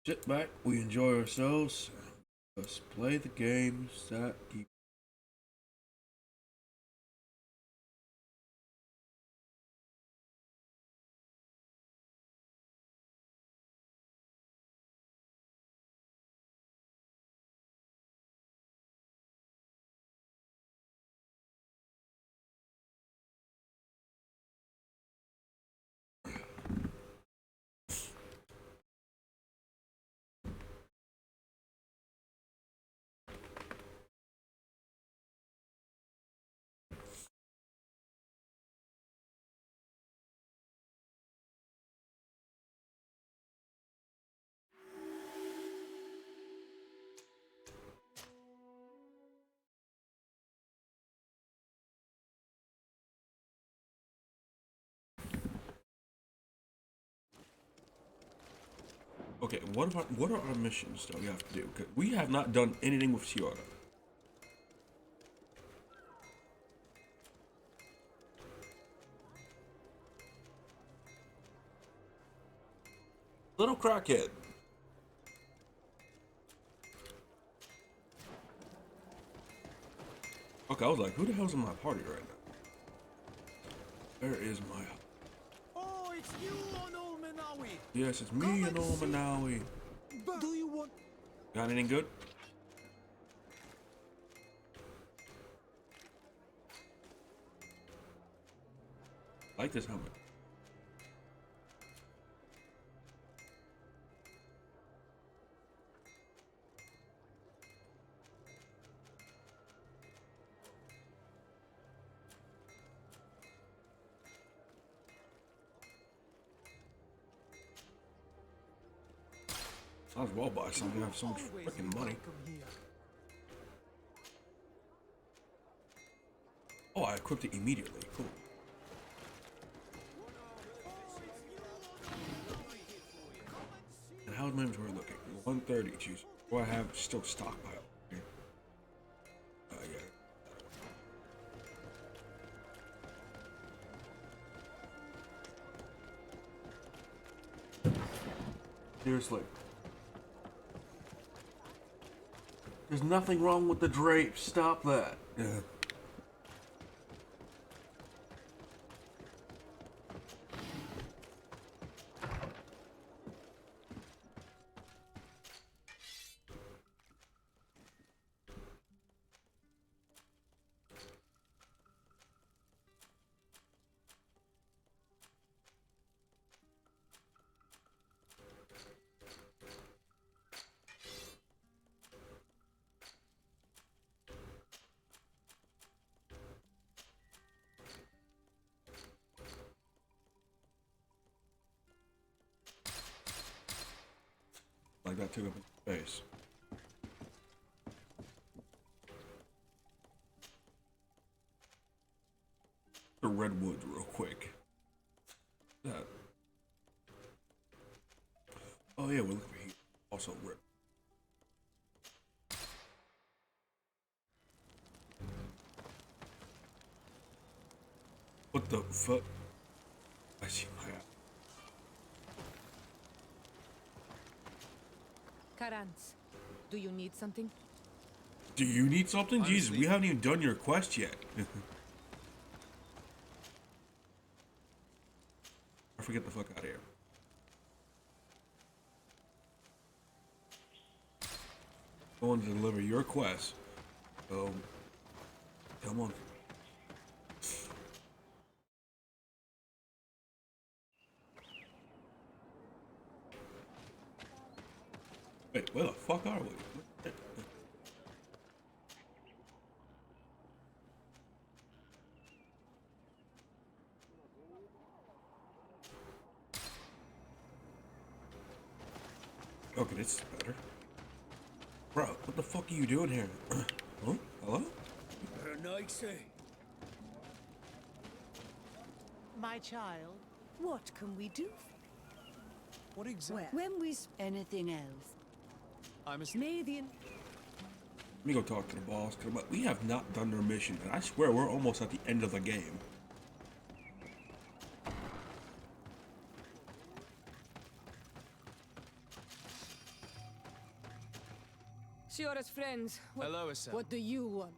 Sit back, we enjoy ourselves. Let's play the games that keep. Okay, what are our missions that we have to do? 'Cause we have not done anything with Ciara. Little crackhead. Okay, I was like, who the hell's in my party right now? There is my. Oh, it's you, Onol Menawi. Yes, it's me and old Manawi. Do you want? Got anything good? I like this helmet. Might as well buy something. I have so much freaking money. Oh, I equipped it immediately. Cool. And how's my inventory looking? 130. Jeez. Do I have still stockpile? Here. Yeah. Seriously. There's nothing wrong with the drapes. Stop that. Yeah. Like that took up space. The redwoods real quick. That. Oh yeah, we're looking for heat. Also red. What the fuck? I see my. Karans, do you need something? Do you need something? Jesus, Honestly. we haven't even done your quest yet. I forget the fuck out of here. Going to deliver your quest. So, come on. Wait, where the fuck are we? Okay, this is better. Bro, what the fuck are you doing here? Huh? Hello? My child, what can we do? What exactly? When we anything else? I'm a Nathan, Let me go talk to the boss. Cause we have not done their mission, and I swear we're almost at the end of the game. Siora's friends. Hello, Estelle. What do you want?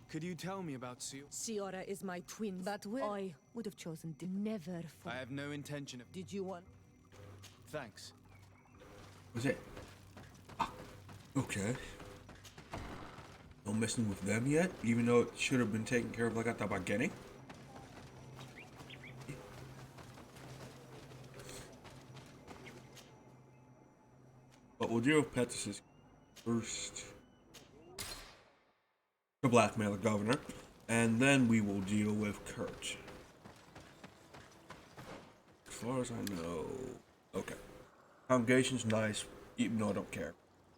Could you tell me about Sio? Siora is my twin, but I would have chosen to never I have no intention of... Did you want? Thanks. Was it? Ah, okay. No messing with them yet, even though it should have been taken care of like at the beginning. But we'll deal with Petrus's first. To blackmail the governor, and then we will deal with Kurt. As far as I know, okay. Congregation's nice, even though I don't care.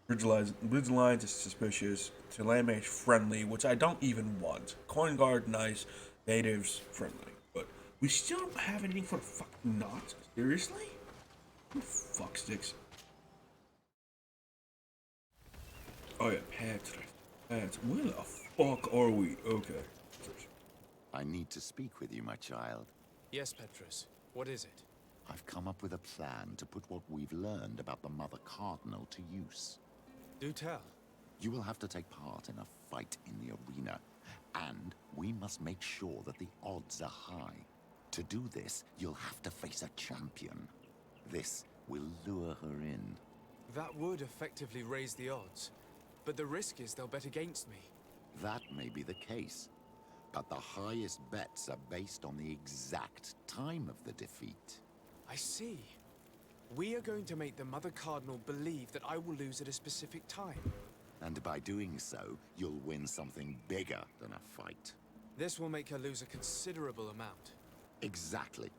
Bridge Alliance is suspicious. Teleme is friendly, which I don't even want. Coin Guard nice, natives friendly, but we still don't have anything for the fucking knots. Seriously? You fuck sticks. Oh yeah, Petrus. Where the fuck are we? Okay. I need to speak with you, my child. Yes, Petrus. What is it? I've come up with a plan to put what we've learned about the Mother Cardinal to use. Do tell. You will have to take part in a fight in the arena, and we must make sure that the odds are high. To do this, you'll have to face a champion. This will lure her in. That would effectively raise the odds. But the risk is they'll bet against me. That may be the case, but the highest bets are based on the exact time of the defeat. I see. We are going to make the Mother Cardinal believe that I will lose at a specific time. And by doing so, you'll win something bigger than a fight. This will make her lose a considerable amount. Exactly.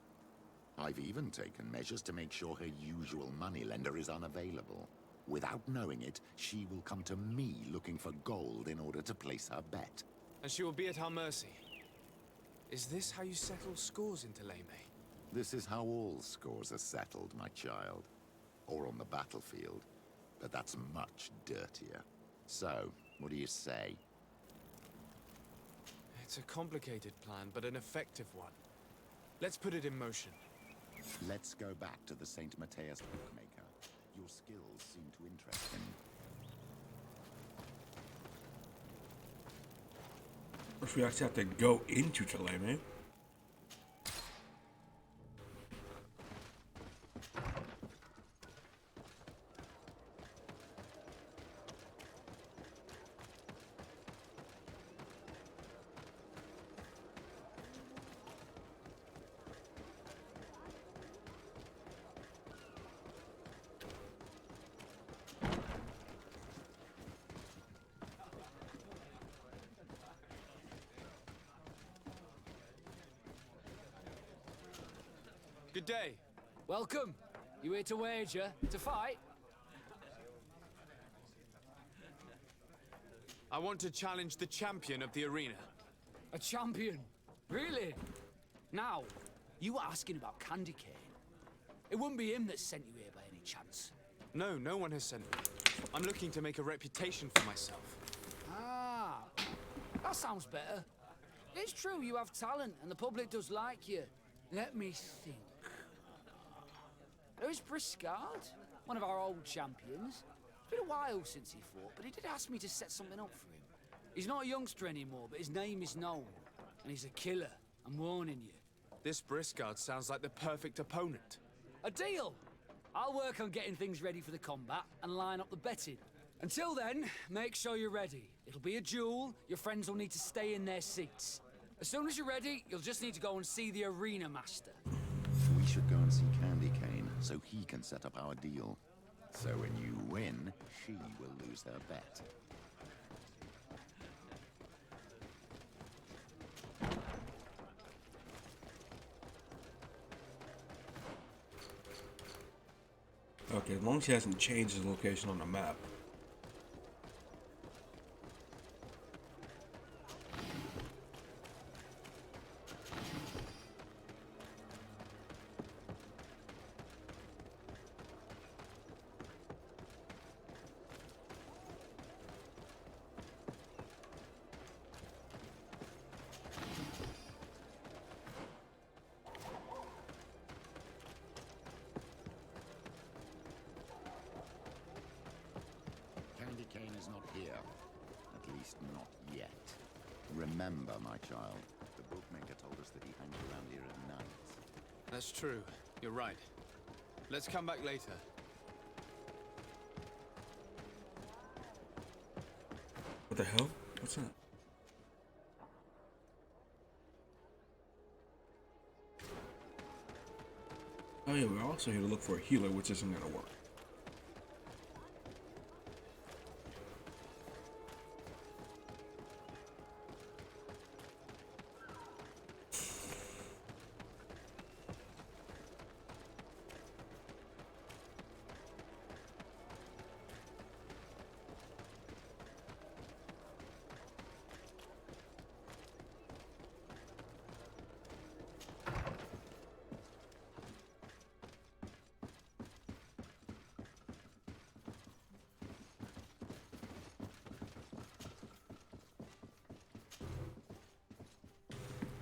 I've even taken measures to make sure her usual moneylender is unavailable. Without knowing it, she will come to me looking for gold in order to place her bet. And she will be at our mercy. Is this how you settle scores in Teleme? This is how all scores are settled, my child. Or on the battlefield. But that's much dirtier. So, what do you say? It's a complicated plan, but an effective one. Let's put it in motion. Let's go back to the St. Matthias bookmaker. Your skills seem to interest him. First, we actually have to go into Teleme. Good day. Welcome. You here to wager? To fight? I want to challenge the champion of the arena. A champion? Really? Now, you were asking about Candy Cane. It wouldn't be him that sent you here by any chance. No, no one has sent me. I'm looking to make a reputation for myself. Ah, that sounds better. It's true you have talent and the public does like you. Let me think. There's Briscard, one of our old champions. It's been a while since he fought, but he did ask me to set something up for him. He's not a youngster anymore, but his name is known. And he's a killer, I'm warning you. This Briscard sounds like the perfect opponent. A deal! I'll work on getting things ready for the combat and line up the betting. Until then, make sure you're ready. It'll be a duel, your friends will need to stay in their seats. As soon as you're ready, you'll just need to go and see the arena master. We should go and see Candy Cane, so he can set up our deal. So when you win, she will lose her bet. Okay, as long as he hasn't changed his location on the map. Remember, my child, the bookmaker told us that he hangs around here at night. That's true. You're right. Let's come back later. What the hell? What's that? Oh yeah, we're also here to look for a healer, which isn't gonna work.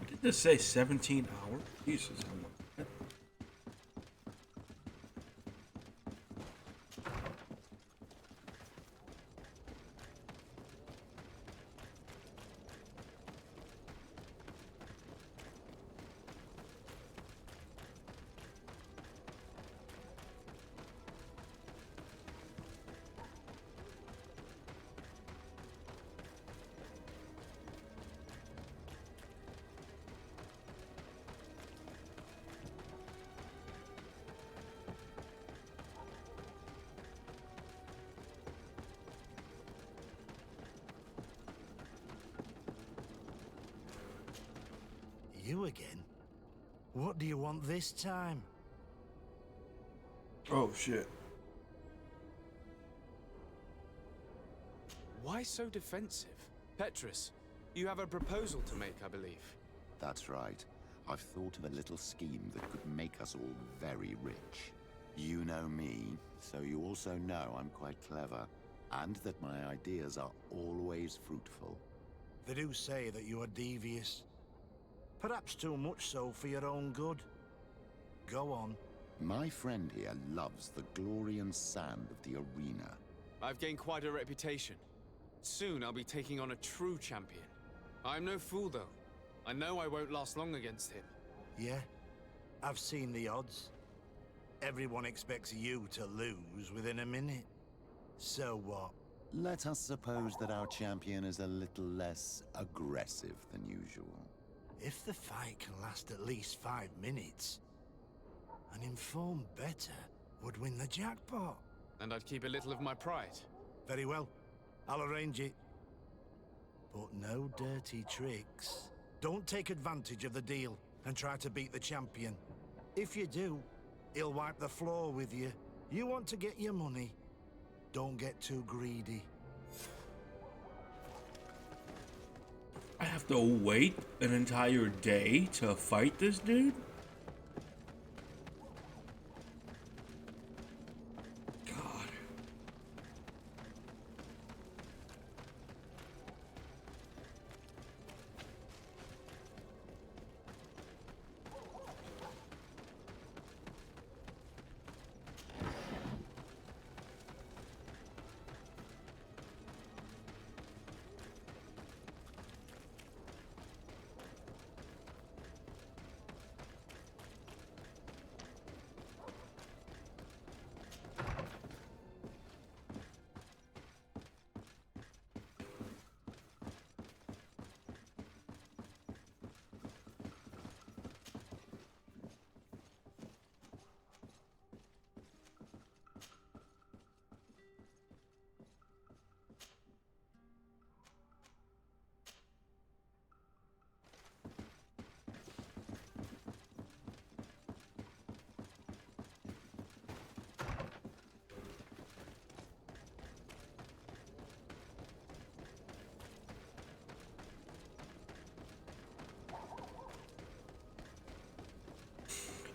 Did this say 17 hours? Jesus, I'm not. You again? What do you want this time? Oh shit. Why so defensive? Petrus, you have a proposal to make, I believe. That's right. I've thought of a little scheme that could make us all very rich. You know me, so you also know I'm quite clever, and that my ideas are always fruitful. They do say that you are devious. Perhaps too much so for your own good. Go on. My friend here loves the glory and sand of the arena. I've gained quite a reputation. Soon I'll be taking on a true champion. I'm no fool, though. I know I won't last long against him. Yeah? I've seen the odds. Everyone expects you to lose within a minute. So what? Let us suppose that our champion is a little less aggressive than usual. If the fight can last at least 5 minutes, an informed bettor would win the jackpot. And I'd keep a little of my pride. Very well. I'll arrange it. But no dirty tricks. Don't take advantage of the deal and try to beat the champion. If you do, he'll wipe the floor with you. You want to get your money. Don't get too greedy. I have to wait an entire day to fight this dude? God.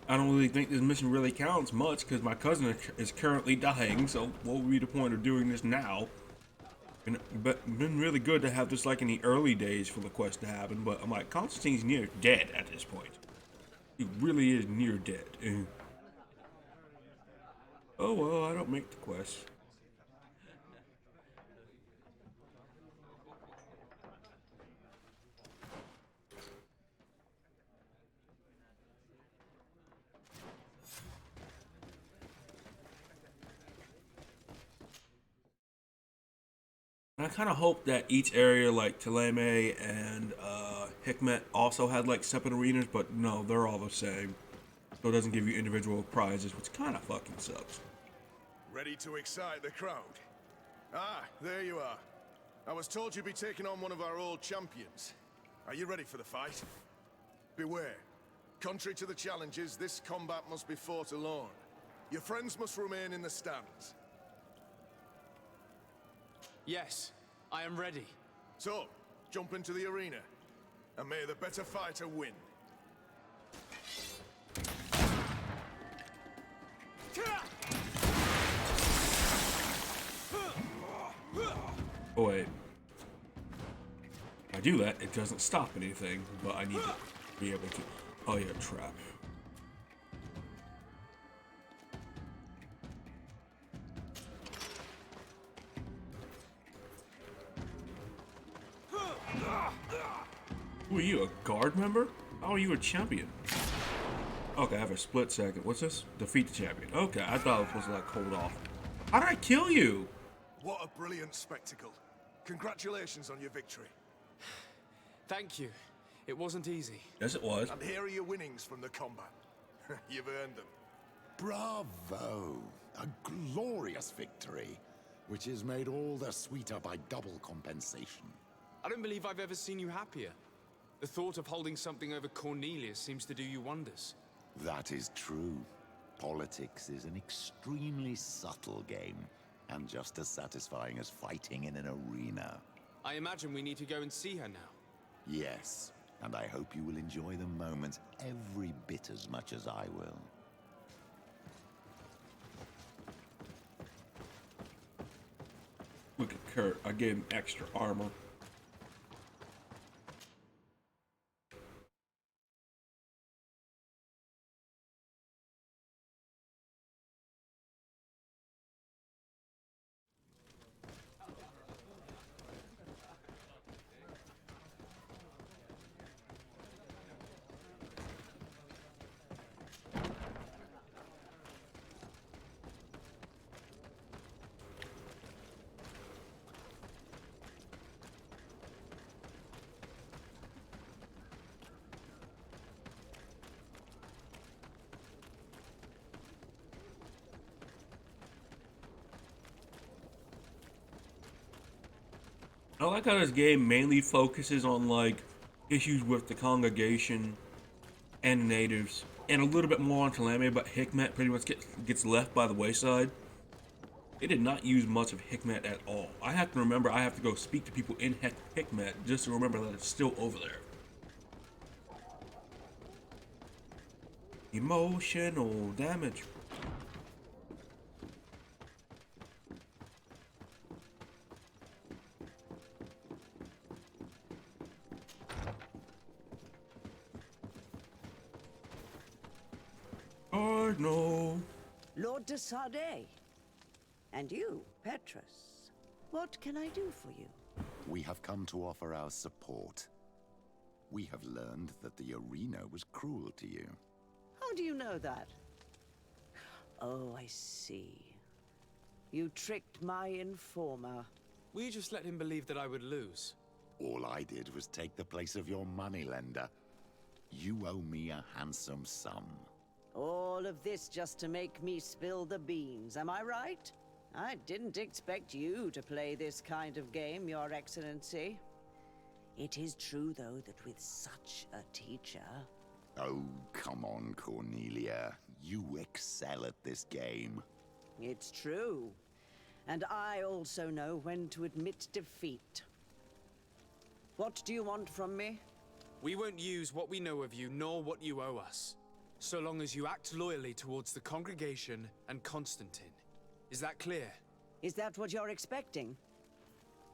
I don't really think this mission really counts much because my cousin is currently dying, so what would be the point of doing this now? But been really good to have this like in the early days for the quest to happen, but I'm like, Constantine's near dead at this point. He really is near dead. Oh well, I don't make the quest. And I kind of hope that each area, like Taleme and Hikmet, also had like separate arenas, but no, they're all the same. So it doesn't give you individual prizes, which kind of fucking sucks. Ready to excite the crowd? Ah, there you are. I was told you'd be taking on one of our old champions. Are you ready for the fight? Beware. Contrary to the challenges, this combat must be fought alone. Your friends must remain in the stands. Yes, I am ready. So, jump into the arena, and may the better fighter win. Oh wait. If I do that, it doesn't stop anything, but I need to be able to... Oh yeah, trap. Who are you, a guard member? How are you a champion? Okay, I have a split second. What's this? Defeat the champion. Okay, I thought I was supposed to like hold off. How did I kill you? What a brilliant spectacle. Congratulations on your victory. Thank you. It wasn't easy. Yes, it was. And here are your winnings from the combat. You've earned them. Bravo! A glorious victory, which is made all the sweeter by double compensation. I don't believe I've ever seen you happier. The thought of holding something over Cornelius seems to do you wonders. That is true. Politics is an extremely subtle game, and just as satisfying as fighting in an arena. I imagine we need to go and see her now. Yes, and I hope you will enjoy the moment every bit as much as I will. Look at Kurt. I gave him extra armor. I like how this game mainly focuses on like issues with the congregation and the natives, and a little bit more on Talame, but Hikmet pretty much gets left by the wayside. They did not use much of Hikmet at all. I have to remember I have to go speak to people in Hikmet just to remember that it's still over there. Emotional damage. Oh no. Lord de Sade. And you, Petrus. What can I do for you? We have come to offer our support. We have learned that the arena was cruel to you. How do you know that? Oh, I see. You tricked my informer. Will you just let him believe that I would lose? All I did was take the place of your moneylender. You owe me a handsome sum. All of this just to make me spill the beans, am I right? I didn't expect you to play this kind of game, Your Excellency. It is true, though, that with such a teacher... Oh, come on, Cornelia. You excel at this game. It's true. And I also know when to admit defeat. What do you want from me? We won't use what we know of you, nor what you owe us, so long as you act loyally towards the congregation and Constantine. Is that clear? Is that what you're expecting?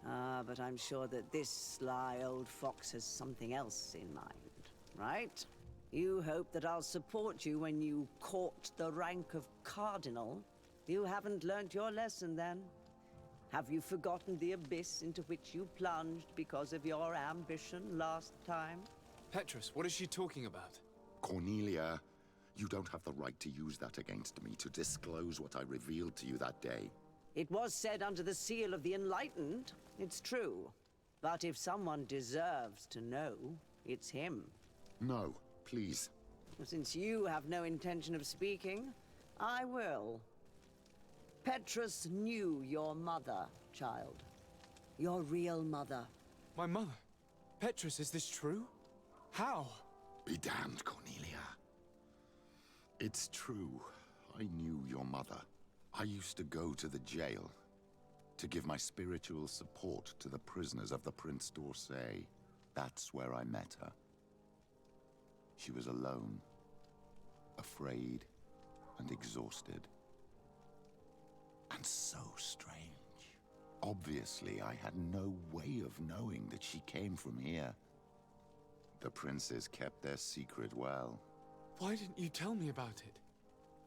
Ah, but I'm sure that this sly old fox has something else in mind, right? You hope that I'll support you when you court the rank of cardinal? You haven't learnt your lesson, then? Have you forgotten the abyss into which you plunged because of your ambition last time? Petrus, what is she talking about? Cornelia, you don't have the right to use that against me, to disclose what I revealed to you that day. It was said under the seal of the Enlightened, it's true. But if someone deserves to know, it's him. No, please. Since you have no intention of speaking, I will. Petrus knew your mother, child. Your real mother. My mother? Petrus, is this true? How? Be damned, Cornelia. It's true. I knew your mother. I used to go to the jail to give my spiritual support to the prisoners of the Prince d'Orsay. That's where I met her. She was alone, afraid, and exhausted. And so strange. Obviously, I had no way of knowing that she came from here. The princes kept their secret well. Why didn't you tell me about it?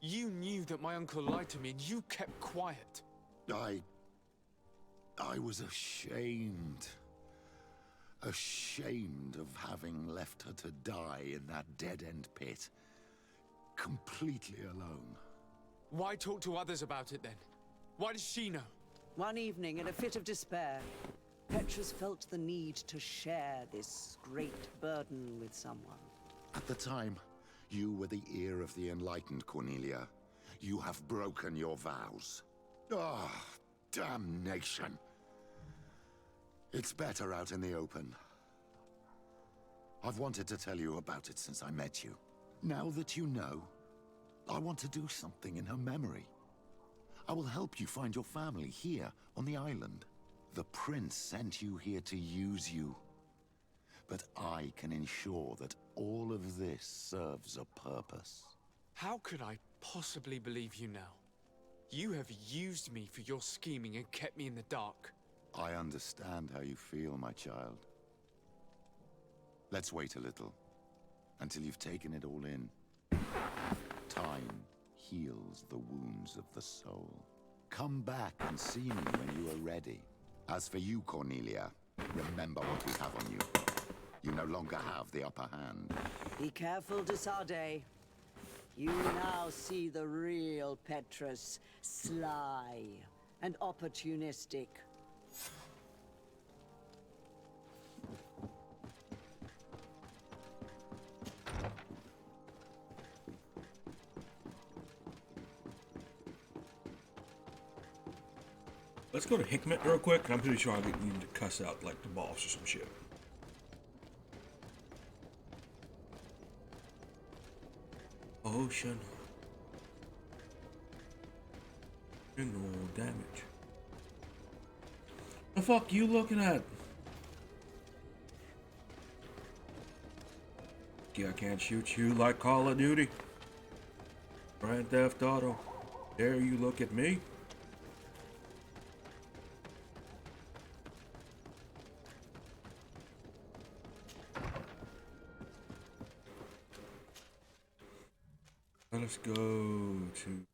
You knew that my uncle lied to me and you kept quiet. I was ashamed. Ashamed of having left her to die in that dead-end pit. Completely alone. Why talk to others about it then? Why does she know? One evening, in a fit of despair, Petrus felt the need to share this great burden with someone. At the time, you were the ear of the enlightened, Cornelia. You have broken your vows. Ah, damnation. It's better out in the open. I've wanted to tell you about it since I met you. Now that you know, I want to do something in her memory. I will help you find your family here on the island. The prince sent you here to use you. But I can ensure that all of this serves a purpose. How could I possibly believe you now? You have used me for your scheming and kept me in the dark. I understand how you feel, my child. Let's wait a little, until you've taken it all in. Time heals the wounds of the soul. Come back and see me when you are ready. As for you, Cornelia, remember what we have on you. You no longer have the upper hand. Be careful, de Sardet. You now see the real Petrus, sly and opportunistic. Let's go to Hikmet real quick. I'm pretty sure I need to cuss out like the boss or some shit. Ocean. And no damage. The fuck you looking at? Yeah, I can't shoot you like Call of Duty. Grand Theft Auto. Dare you look at me? Let's go to...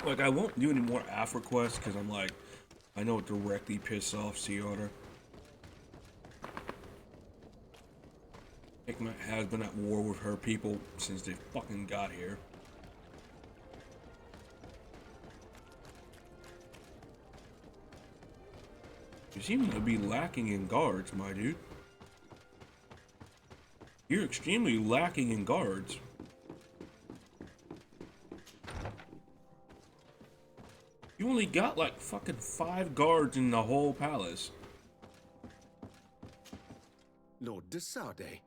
Like, I won't do any more Afro quests because I'm like, I know it directly pisses off Sea Otter. Hikmet has been at war with her people since they fucking got here. You seem to be lacking in guards, my dude. You're extremely lacking in guards. You only got like fucking 5 guards in the whole palace. Lord de Sardet,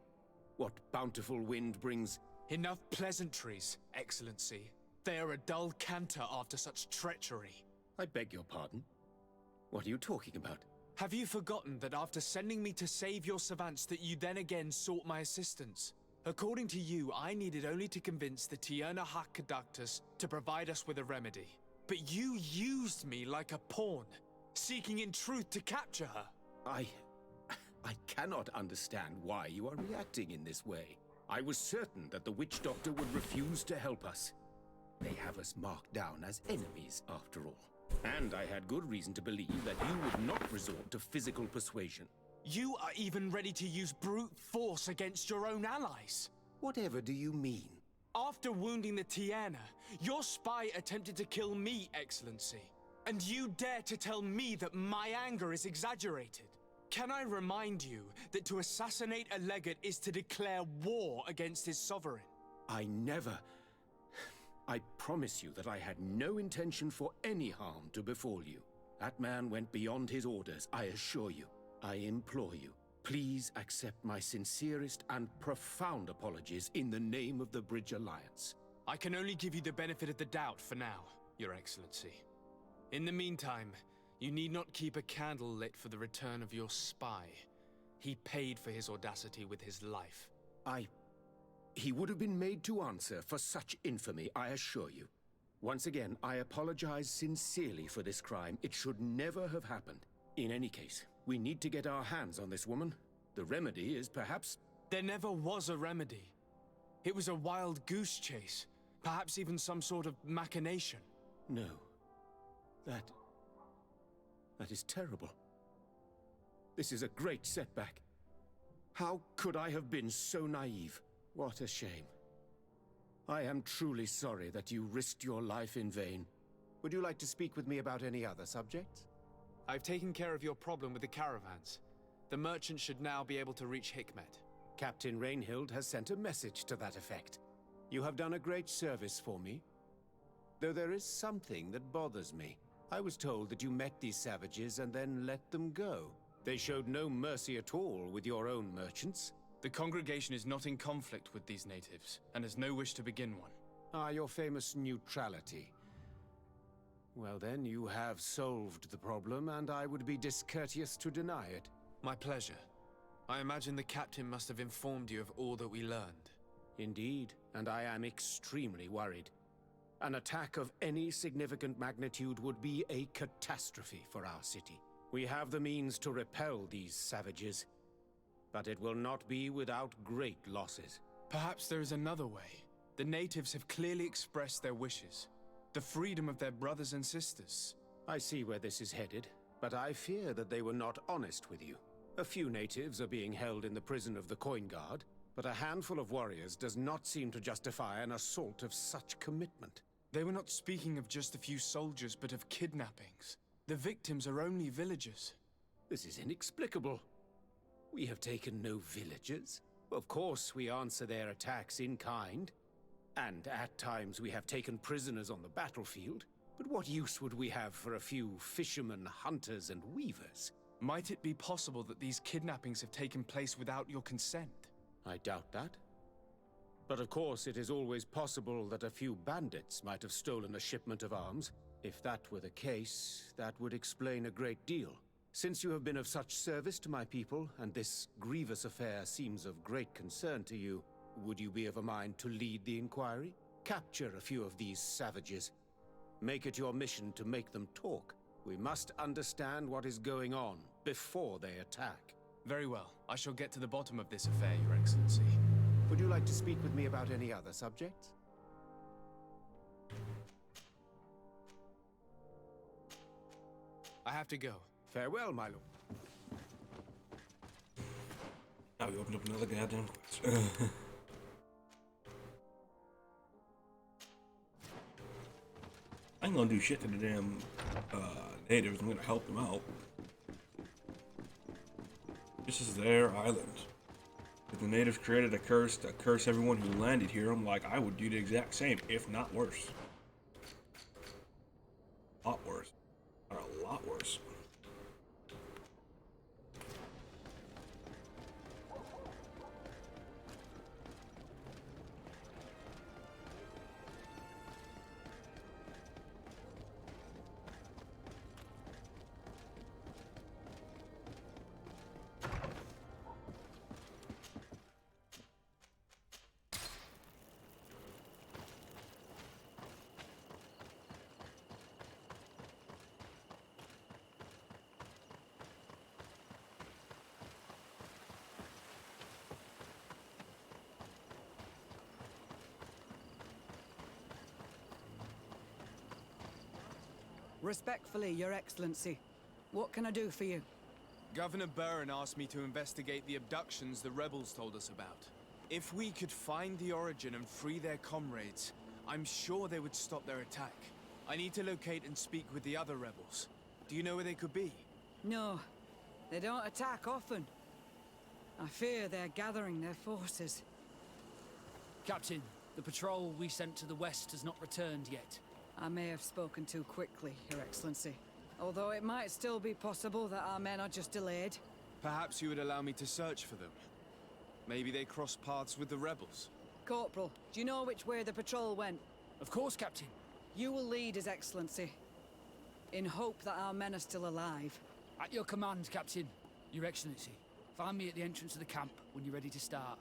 what bountiful wind brings... Enough pleasantries, Excellency. They are a dull canter after such treachery. I beg your pardon? What are you talking about? Have you forgotten that after sending me to save your savants that you then again sought my assistance? According to you, I needed only to convince the Tierna Hack Conductors to provide us with a remedy. But you used me like a pawn, seeking in truth to capture her. I cannot understand why you are reacting in this way. I was certain that the witch doctor would refuse to help us. They have us marked down as enemies, after all. And I had good reason to believe that you would not resort to physical persuasion. You are even ready to use brute force against your own allies. Whatever do you mean? After wounding the Tiana, your spy attempted to kill me, Excellency. And you dare to tell me that my anger is exaggerated? Can I remind you that to assassinate a legate is to declare war against his sovereign? I never... I promise you that I had no intention for any harm to befall you. That man went beyond his orders, I assure you. I implore you, please accept my sincerest and profound apologies in the name of the Bridge Alliance. I can only give you the benefit of the doubt for now, Your Excellency. In the meantime, you need not keep a candle lit for the return of your spy. He paid for his audacity with his life. He would have been made to answer for such infamy, I assure you. Once again, I apologize sincerely for this crime. It should never have happened. In any case, we need to get our hands on this woman. The remedy is perhaps... There never was a remedy. It was a wild goose chase. Perhaps even some sort of machination. No. That is terrible. This is a great setback. How could I have been so naive? What a shame. I am truly sorry that you risked your life in vain. Would you like to speak with me about any other subjects? I've taken care of your problem with the caravans. The merchant should now be able to reach Hikmet. Captain Rainhild has sent a message to that effect. You have done a great service for me. Though there is something that bothers me. I was told that you met these savages and then let them go. They showed no mercy at all with your own merchants. The congregation is not in conflict with these natives, and has no wish to begin one. Ah, your famous neutrality. Well then, you have solved the problem, and I would be discourteous to deny it. My pleasure. I imagine the captain must have informed you of all that we learned. Indeed, and I am extremely worried. An attack of any significant magnitude would be a catastrophe for our city. We have the means to repel these savages, but it will not be without great losses. Perhaps there is another way. The natives have clearly expressed their wishes. The freedom of their brothers and sisters. I see where this is headed, but I fear that they were not honest with you. A few natives are being held in the prison of the Coin Guard, but a handful of warriors does not seem to justify an assault of such commitment. They were not speaking of just a few soldiers, but of kidnappings. The victims are only villagers. This is inexplicable. We have taken no villagers. Of course, we answer their attacks in kind. And at times we have taken prisoners on the battlefield. But what use would we have for a few fishermen, hunters, and weavers? Might it be possible that these kidnappings have taken place without your consent? I doubt that. But of course, it is always possible that a few bandits might have stolen a shipment of arms. If that were the case, that would explain a great deal. Since you have been of such service to my people, and this grievous affair seems of great concern to you, would you be of a mind to lead the inquiry? Capture a few of these savages. Make it your mission to make them talk. We must understand what is going on before they attack. Very well. I shall get to the bottom of this affair, Your Excellency. Would you like to speak with me about any other subjects? I have to go. Farewell, my lord. Now we opened up another goddamn quest. I ain't gonna do shit to the damn natives. I'm gonna help them out. This is their island. If the natives created a curse to curse everyone who landed here, I'm like, I would do the exact same, if not worse. A lot worse. Not a lot worse. Respectfully, Your Excellency. What can I do for you? Governor Burren asked me to investigate the abductions the rebels told us about. If we could find the origin and free their comrades, I'm sure they would stop their attack. I need to locate and speak with the other rebels. Do you know where they could be? No, they don't attack often. I fear they're gathering their forces. Captain, the patrol we sent to the west has not returned yet. I may have spoken too quickly, Your Excellency. Although it might still be possible that our men are just delayed. Perhaps you would allow me to search for them. Maybe they crossed paths with the rebels. Corporal, do you know which way the patrol went? Of course, Captain. You will lead, His Excellency. In hope that our men are still alive. At your command, Captain. Your Excellency. Find me at the entrance of the camp when you're ready to start.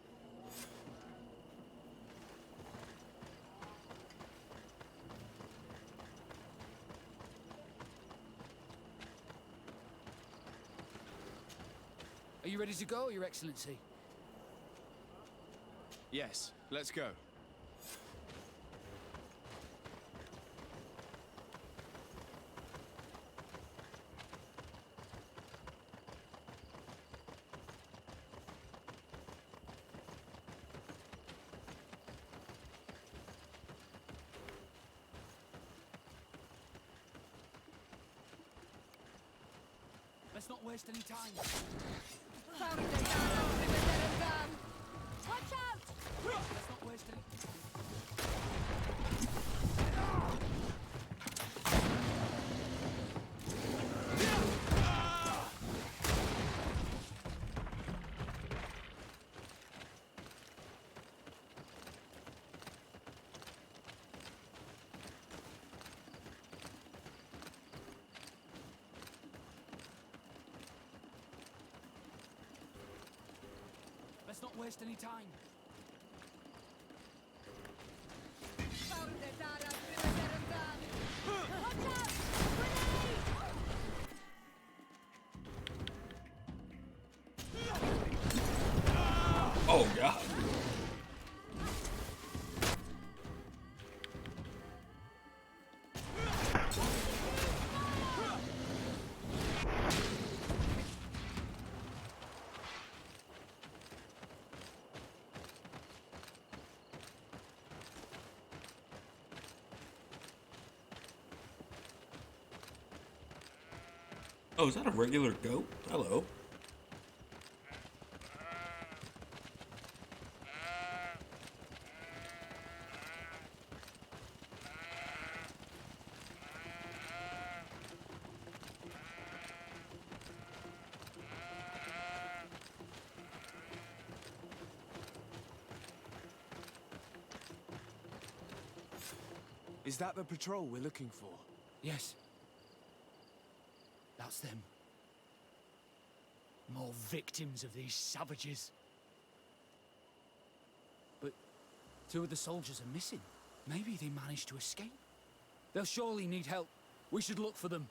Are you ready to go, Your Excellency? Yes, let's go. Let's not waste any time. Watch out! Let's not waste any... Let's not waste any time. Watch out! Oh god. Oh, is that a regular goat? Hello. Is that the patrol we're looking for? Yes. That's them. More victims of these savages. But 2 of the soldiers are missing. Maybe they managed to escape. They'll surely need help. We should look for them.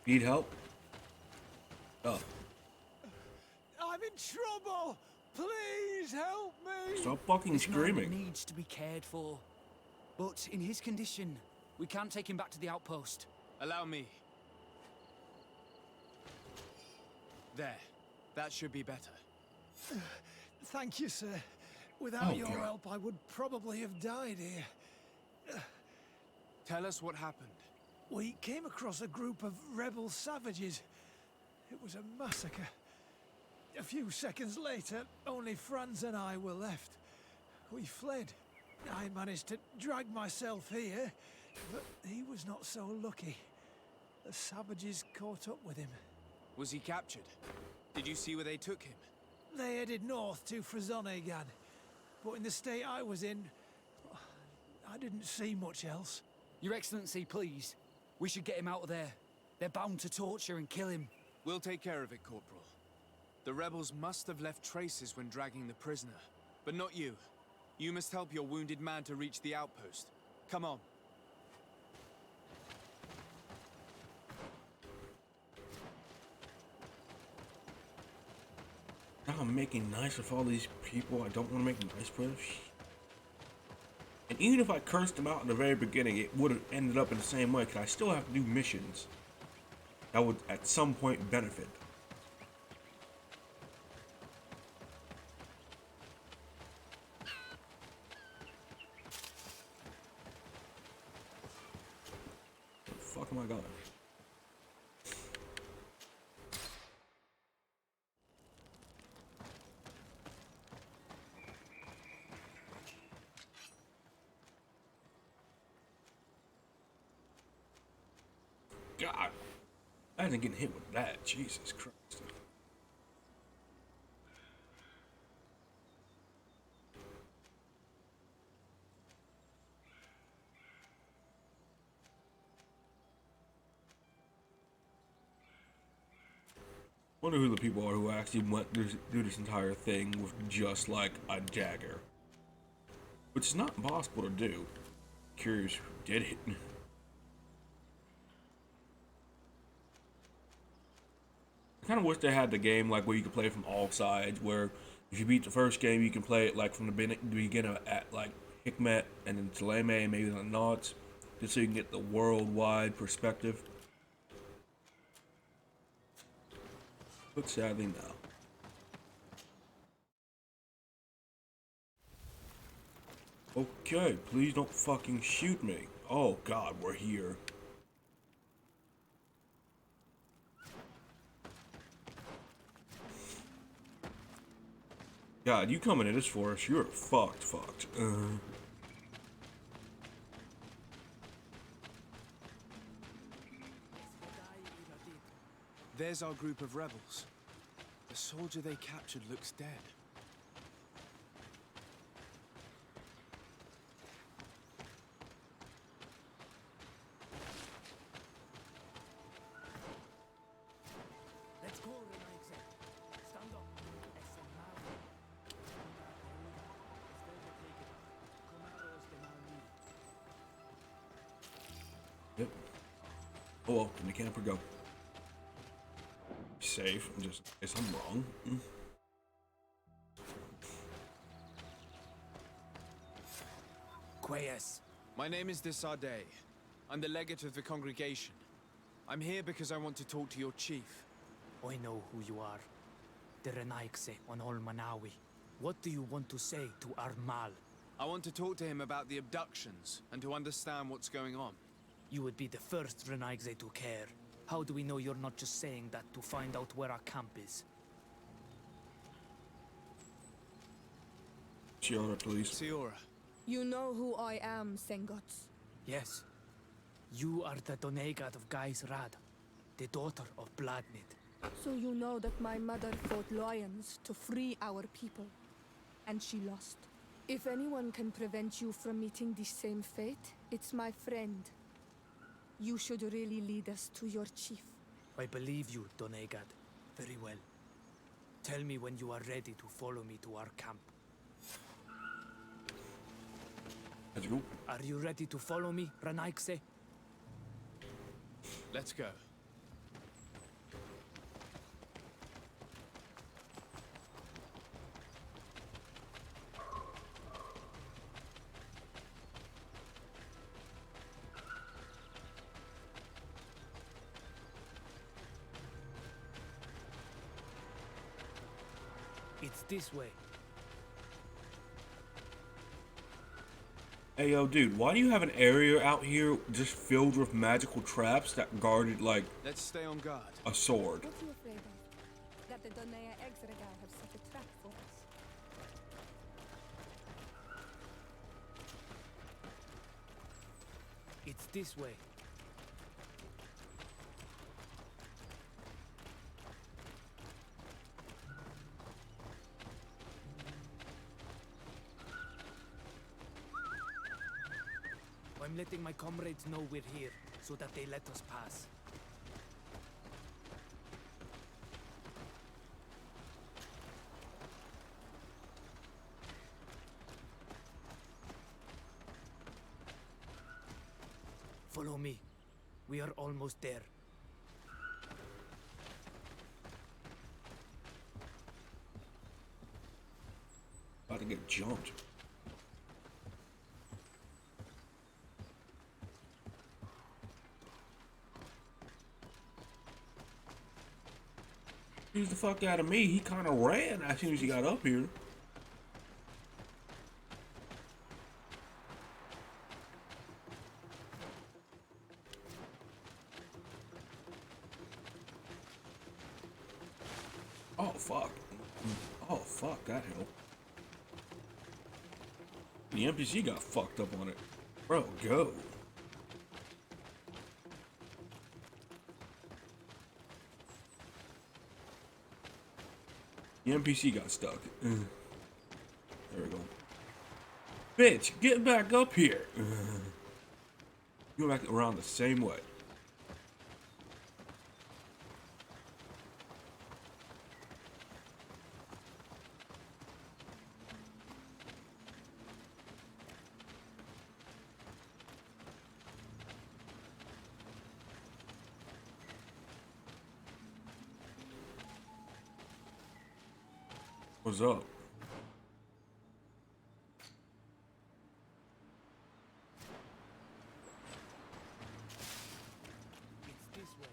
Need help? Oh. I'm in trouble! Please help me! Stop fucking This man screaming. needs to be cared for. But in his condition, we can't take him back to the outpost. Allow me. There. That should be better. Thank you, sir. Without Oh, your God. help, I would probably have died here. Tell us what happened. We came across a group of rebel savages. It was a massacre. A few seconds later, only Franz and I were left. We fled. I managed to drag myself here, but he was not so lucky. The savages caught up with him. Was he captured? Did you see where they took him? They headed north to Frazonegan, but in the state I was in, I didn't see much else. Your Excellency, please. We should get him out of there. They're bound to torture and kill him. We'll take care of it, Corporal. The rebels must have left traces when dragging the prisoner. But not you. You must help your wounded man to reach the outpost. Come on. Now I'm making nice with all these people I don't want to make nice with. And even if I cursed them out in the very beginning, it would have ended up in the same way, because I still have to do missions that would at some point benefit. Where the fuck am I going? God, I didn't get hit with that. Jesus Christ. Wonder who the people are who actually went through this entire thing with just like a dagger, which is not impossible to do. Curious who did it. I kind of wish they had the game like where you could play from all sides, where if you beat the first game, you can play it like from the beginning at like Hikmet and then Taleme and maybe the Knots, just so you can get the worldwide perspective. But sadly, no. Okay, please don't fucking shoot me. Oh God, we're here. God, you coming in this for us, you're fucked. There's our group of rebels. The soldier they captured looks dead. Let's go, Renaigse. Stand up. Yep. Oh well, can the camper go? Safe, just in case I'm wrong. Quayes. My name is Desarde. I'm the legate of the congregation. I'm here because I want to talk to your chief. I know who you are. The Renaigse on Ol Manawi. What do you want to say to Armal? I want to talk to him about the abductions and to understand what's going on. You would be the first Renaigse to care. How do we know you're not just saying that to find out where our camp is? Ciora, please. Ciora. You know who I am, Sengots. Yes. You are the Doneigad of Gais Rad, the daughter of Bladnid. So you know that my mother fought lions to free our people, and she lost. If anyone can prevent you from meeting the same fate, it's my friend. You should really lead us to your chief. I believe you, Doneigad. Very well. Tell me when you are ready to follow me to our camp. Let's go. Are you ready to follow me, Renaigse? Let's go. It's this way. Hey yo, dude, why do you have an area out here just filled with magical traps that guarded like Let's stay on guard. a sword? What are you afraid of? That the Donea Exregar have set a trap for us. It's this way. I'm letting my comrades know we're here, so that they let us pass. We are almost there. About to get jumped. Excuse the fuck out of me. He kind of ran as soon as he got up here. Oh fuck. Oh fuck, that helped. The NPC got fucked up on it. Bro, go. The NPC got stuck. There we go. Bitch, get back up here. Go back around the same way. What's up? It's this way.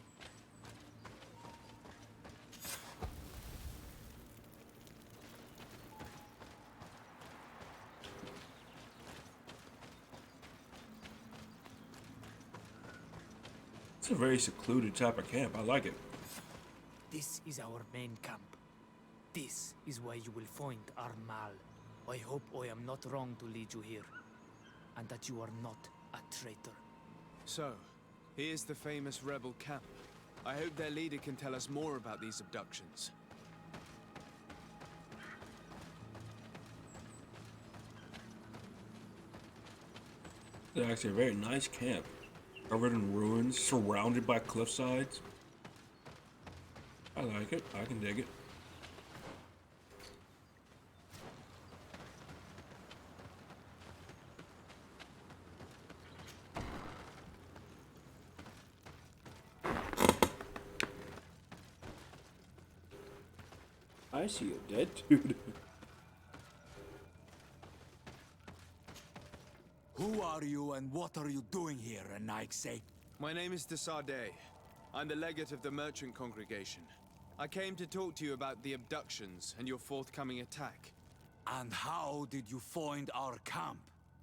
It's a very secluded type of camp. I like it. This is our main camp. This is where you will find Armal. I hope I am not wrong to lead you here, and that you are not a traitor. So, here's the famous rebel camp. I hope their leader can tell us more about these abductions. It's actually a very nice camp. Covered in ruins, surrounded by cliff sides. I like it. I can dig it. I see a dead dude. Who are you and what are you doing here, Nike? My name is Desardet. I'm the legate of the merchant congregation. I came to talk to you about the abductions and your forthcoming attack. And how did you find our camp?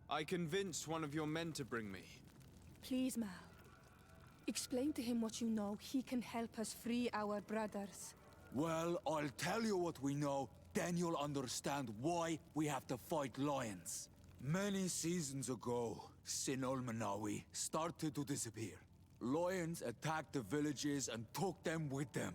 I convinced one of your men to bring me. Please, Mal. Explain to him what you know. He can help us free our brothers. Well, I'll tell you what we know, then you'll understand why we have to fight lions. Many seasons ago, Sinol Manawi started to disappear. Lions attacked the villages and took them with them.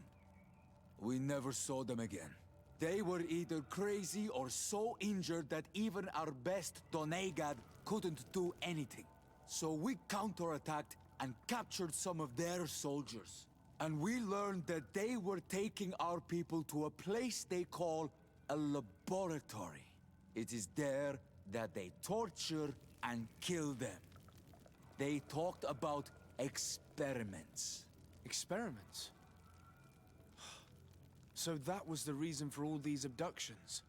We never saw them again. They were either crazy or so injured that even our best Donegad couldn't do anything. So we counterattacked and captured some of their soldiers. And we learned that they were taking our people to a place they call a laboratory. It is there that they torture and kill them. They talked about experiments. Experiments? So that was the reason for all these abductions.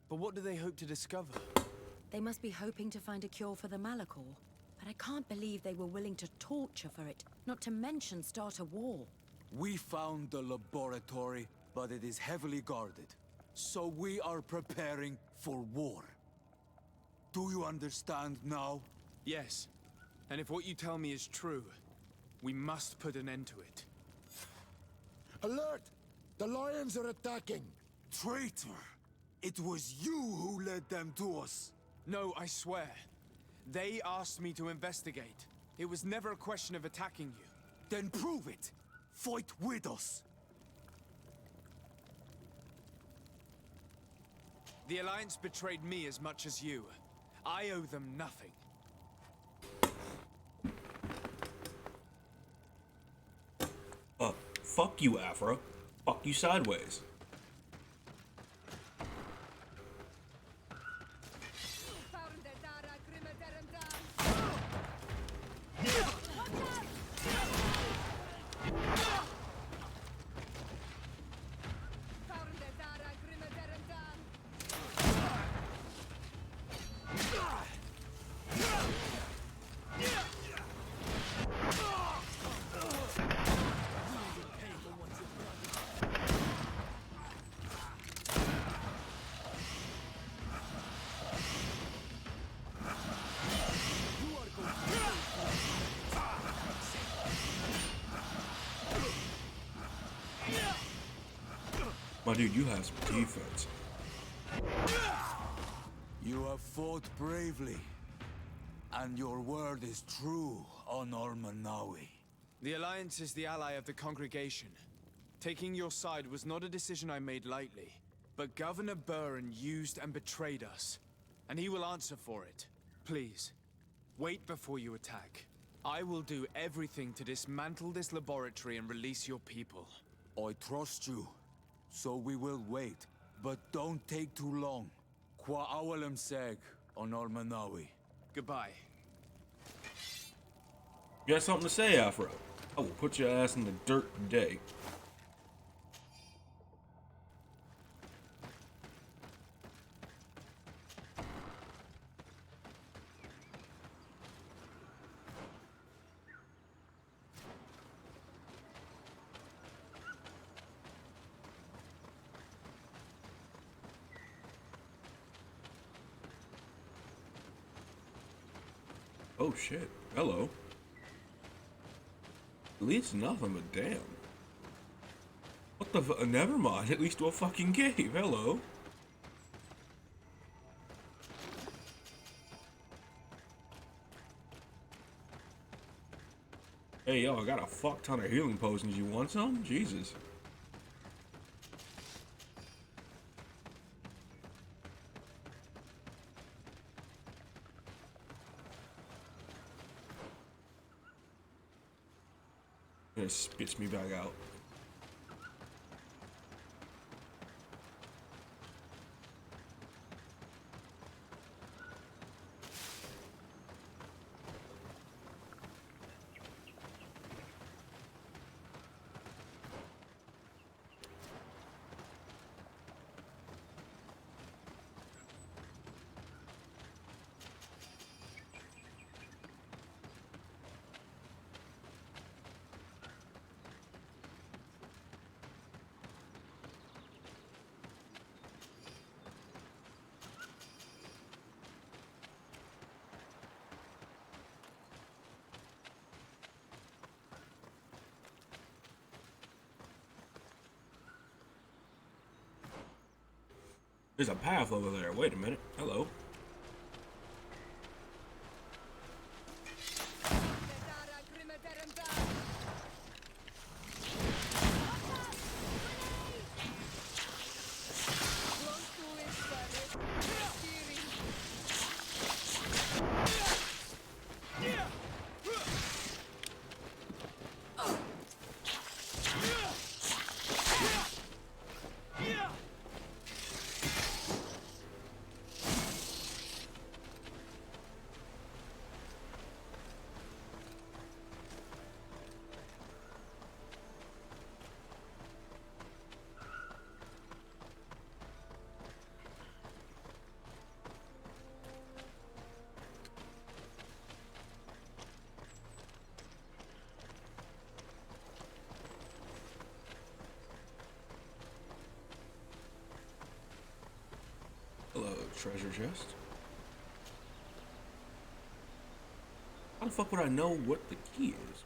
But what do they hope to discover? They must be hoping to find a cure for the Malachor. But I can't believe they were willing to torture for it, not to mention start a war. We found the laboratory, but it is heavily guarded. So we are preparing for war. Do you understand now? Yes. And if what you tell me is true, we must put an end to it. Alert! The lions are attacking! Traitor! It was you who led them to us! No, I swear. They asked me to investigate. It was never a question of attacking you. Then prove it! Fight with us! The Alliance betrayed me as much as you. I owe them nothing. Fuck you, Afro. Fuck you sideways. Oh, dude, you have some defense. You have fought bravely, and your word is true, Honor Manawi. The Alliance is the ally of the congregation. Taking your side was not a decision I made lightly, but Governor Burren used and betrayed us, and he will answer for it. Please, wait before you attack. I will do everything to dismantle this laboratory and release your people. I trust you, so we will wait, but don't take too long. Qua awalem seg, Honor Manawi. Goodbye. You got something to say, Afro? I will put your ass in the dirt today. Oh shit. Hello. At least nothing but damn. What the never mind. At least to a fucking cave. Hello. Hey yo, I got a fuck ton of healing potions. You want some? Jesus. It spits me back out. There's a path over there. Wait a minute. Hello. Hello, treasure chest. How the fuck would I know what the key is?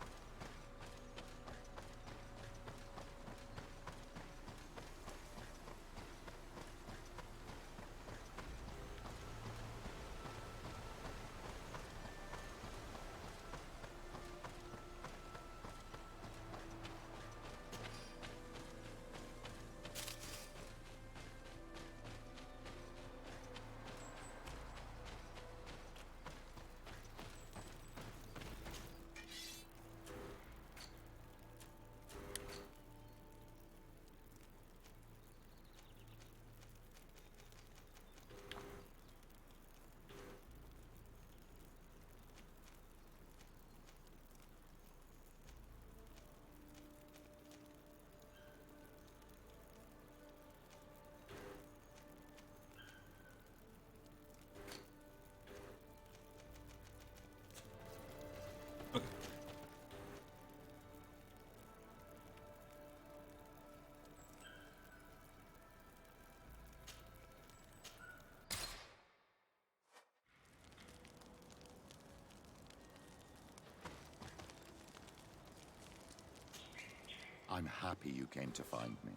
I'm happy you came to find me.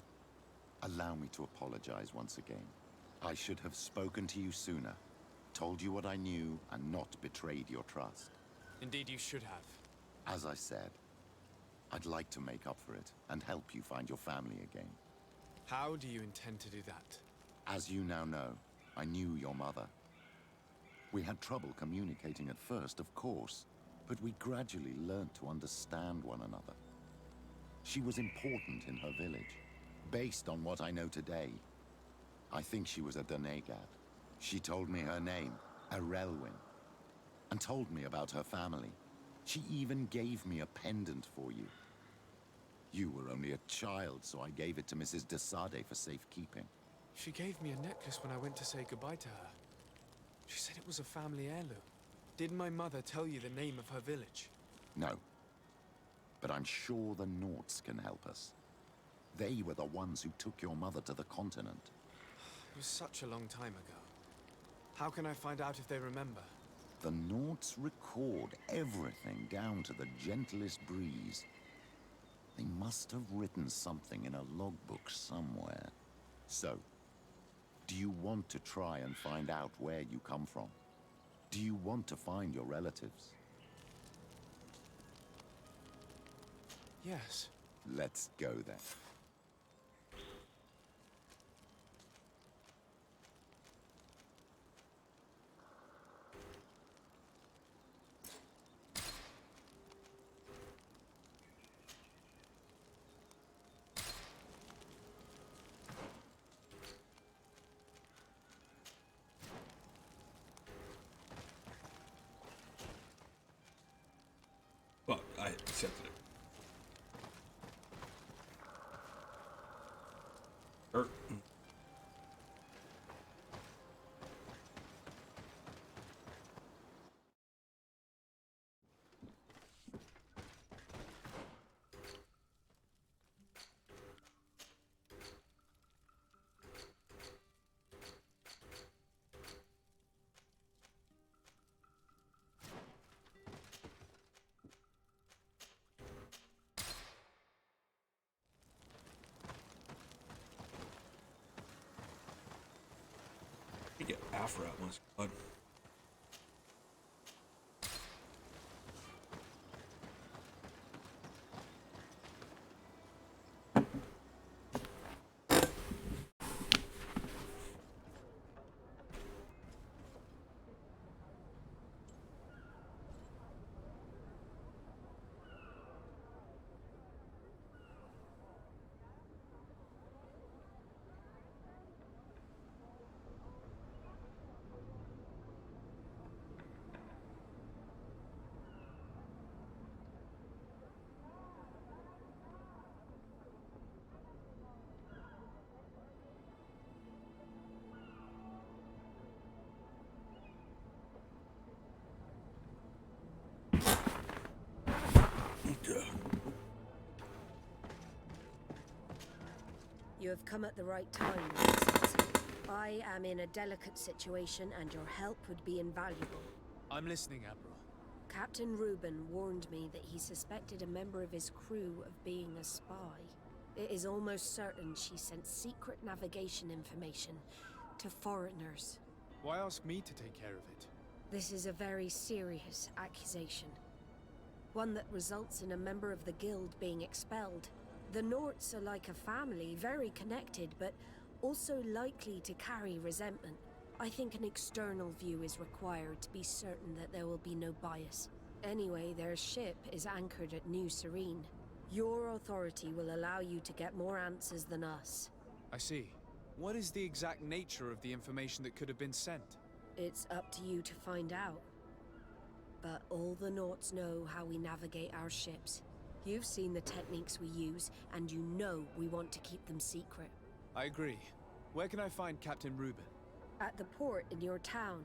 Allow me to apologize once again. I should have spoken to you sooner, told you what I knew, and not betrayed your trust. Indeed, you should have. As I said, I'd like to make up for it and help you find your family again. How do you intend to do that? As you now know, I knew your mother. We had trouble communicating at first, of course, but we gradually learned to understand one another. She was important in her village. Based on what I know today, I think she was a Donegad. She told me her name, Arelwyn, and told me about her family. She even gave me a pendant for you. You were only a child, so I gave it to Mrs. de Sade for safekeeping. She gave me a necklace when I went to say goodbye to her. She said it was a family heirloom. Did my mother tell you the name of her village? No. But I'm sure the Norts can help us. They were the ones who took your mother to the continent. It was such a long time ago. How can I find out if they remember? The Norts record everything down to the gentlest breeze. They must have written something in a logbook somewhere. So, do you want to try and find out where you come from? Do you want to find your relatives? Yes. Let's go then. Well, I accepted it. You get Afra at once. Blood. You have come at the right time, Your Excellency. I am in a delicate situation and your help would be invaluable. I'm listening, Admiral. Captain Reuben warned me that he suspected a member of his crew of being a spy. It is almost certain she sent secret navigation information to foreigners. Why ask me to take care of it? This is a very serious accusation. One that results in a member of the guild being expelled. The Norts are like a family, very connected, but also likely to carry resentment. I think an external view is required to be certain that there will be no bias. Anyway, their ship is anchored at New Serene. Your authority will allow you to get more answers than us. I see. What is the exact nature of the information that could have been sent? It's up to you to find out. But all the Norts know how we navigate our ships. You've seen the techniques we use, and you know we want to keep them secret. I agree. Where can I find Captain Reuben? At the port in your town.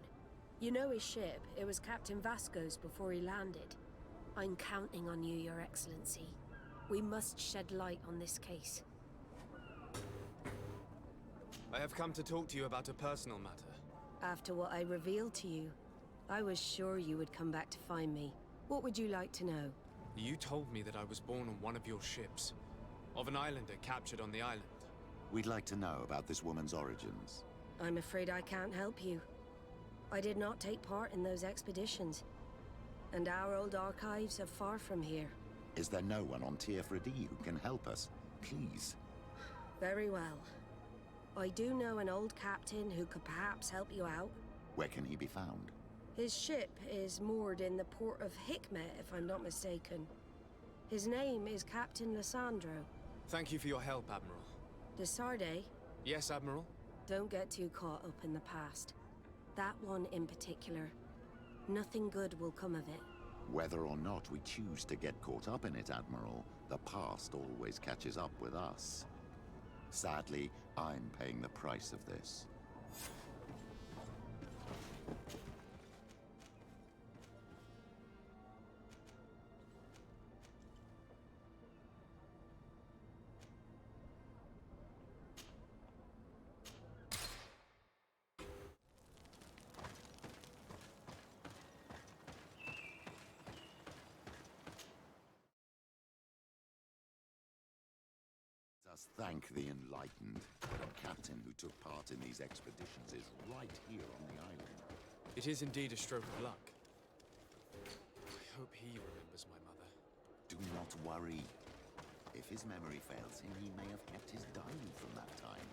You know his ship. It was Captain Vasco's before he landed. I'm counting on you, Your Excellency. We must shed light on this case. I have come to talk to you about a personal matter. After what I revealed to you, I was sure you would come back to find me. What would you like to know? You told me that I was born on one of your ships. Of an islander captured on the island. We'd like to know about this woman's origins. I'm afraid I can't help you. I did not take part in those expeditions. And our old archives are far from here. Is there no one on Tier 3D who can help us? Please. Very well. I do know an old captain who could perhaps help you out. Where can he be found? His ship is moored in the port of Hikmet, if I'm not mistaken. His name is Captain Lissandro. Thank you for your help, Admiral. De Sardet? Yes, Admiral? Don't get too caught up in the past. That one in particular. Nothing good will come of it. Whether or not we choose to get caught up in it, Admiral, the past always catches up with us. Sadly, I'm paying the price of this. Us thank the enlightened. The captain who took part in these expeditions is right here on the island. It is indeed a stroke of luck. I hope he remembers my mother. Do not worry. If his memory fails him, he may have kept his diary from that time.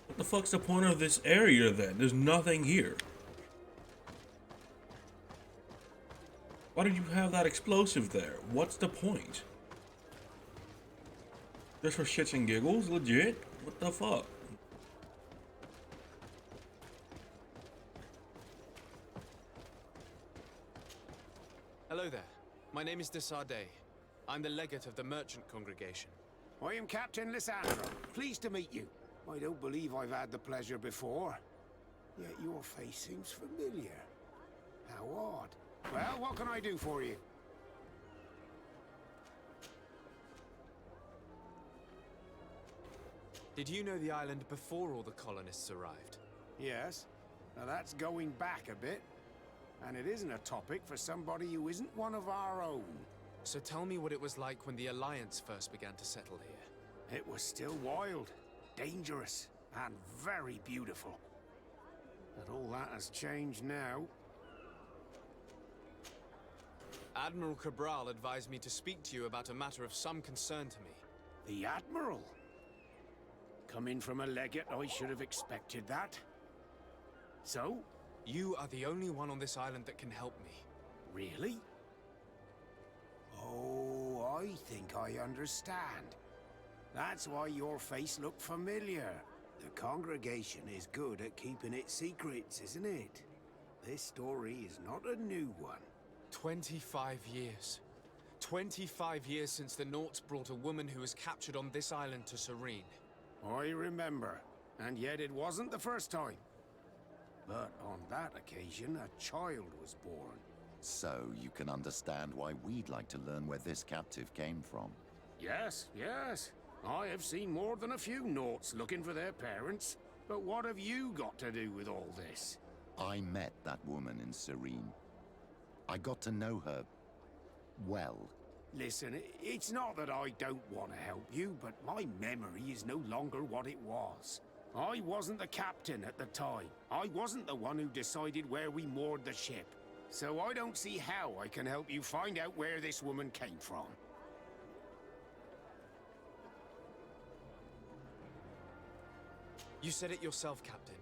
What the fuck's the point of this area then? There's nothing here. Why did you have that explosive there? What's the point? Just for shits and giggles? Legit? What the fuck? Hello there. My name is de Sardet. I'm the legate of the merchant congregation. I am Captain Lissandro. Pleased to meet you. I don't believe I've had the pleasure before. Yet your face seems familiar. How odd. Well, what can I do for you? Did you know the island before all the colonists arrived? Yes. Now that's going back a bit. And it isn't a topic for somebody who isn't one of our own. So tell me what it was like when the Alliance first began to settle here. It was still wild, dangerous, and very beautiful. But all that has changed now. Admiral Cabral advised me to speak to you about a matter of some concern to me. The Admiral? Coming from a legate, I should have expected that. So? You are the only one on this island that can help me. Really? Oh, I think I understand. That's why your face looked familiar. The congregation is good at keeping its secrets, isn't it? This story is not a new one. 25 years. 25 years since the Nauts brought a woman who was captured on this island to Serene. I remember, and yet it wasn't the first time. But on that occasion, a child was born. So you can understand why we'd like to learn where this captive came from. Yes, yes. I have seen more than a few Nauts looking for their parents. But what have you got to do with all this? I met that woman in Serene. I got to know her well. Listen, it's not that I don't want to help you, but my memory is no longer what it was. I wasn't the captain at the time. I wasn't the one who decided where we moored the ship. So I don't see how I can help you find out where this woman came from. You said it yourself, Captain.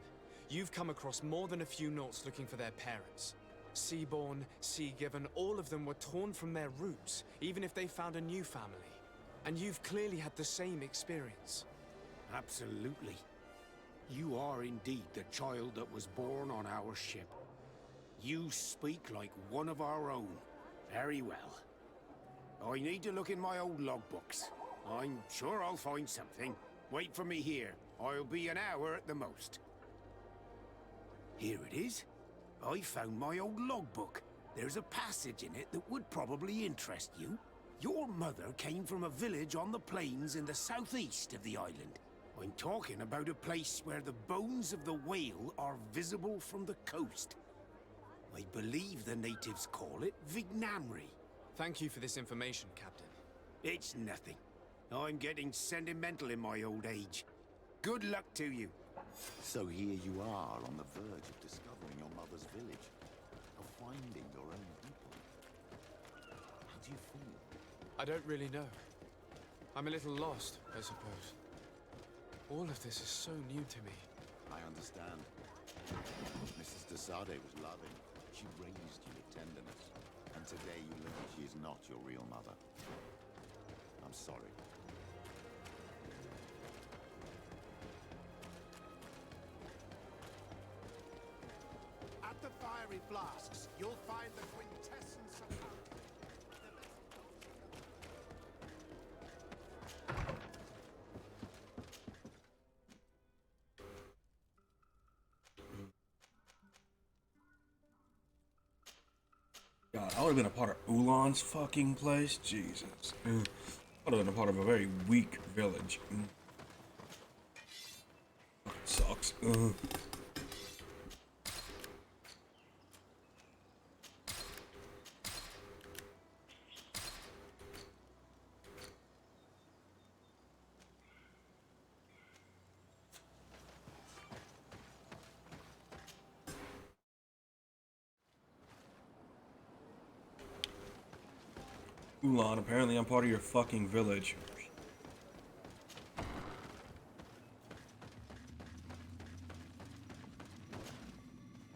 You've come across more than a few Nauts looking for their parents. Seaborn, Sea-given, all of them were torn from their roots, even if they found a new family. And you've clearly had the same experience. Absolutely. You are indeed the child that was born on our ship. You speak like one of our own. Very well. I need to look in my old logbooks. I'm sure I'll find something. Wait for me here. I'll be an hour at the most. Here it is. I found my old logbook. There's a passage in it that would probably interest you. Your mother came from a village on the plains in the southeast of the island. I'm talking about a place where the bones of the whale are visible from the coast. I believe the natives call it Vignamri. Thank you for this information, Captain. It's nothing. I'm getting sentimental in my old age. Good luck to you. So here you are on the verge of discovering your mother's village, of finding your own people. How do you feel? I don't really know. I'm a little lost, I suppose. All of this is so new to me. I understand. Mrs. de Sade was loving. She raised you with tenderness. And today you learn she is not your real mother. I'm sorry. At the fiery flasks, you'll find the quintessence of... God, I would have been a part of Ulan's fucking place. Jesus. I would have been a part of a very weak village. Fucking sucks. Ulan, apparently I'm part of your fucking village.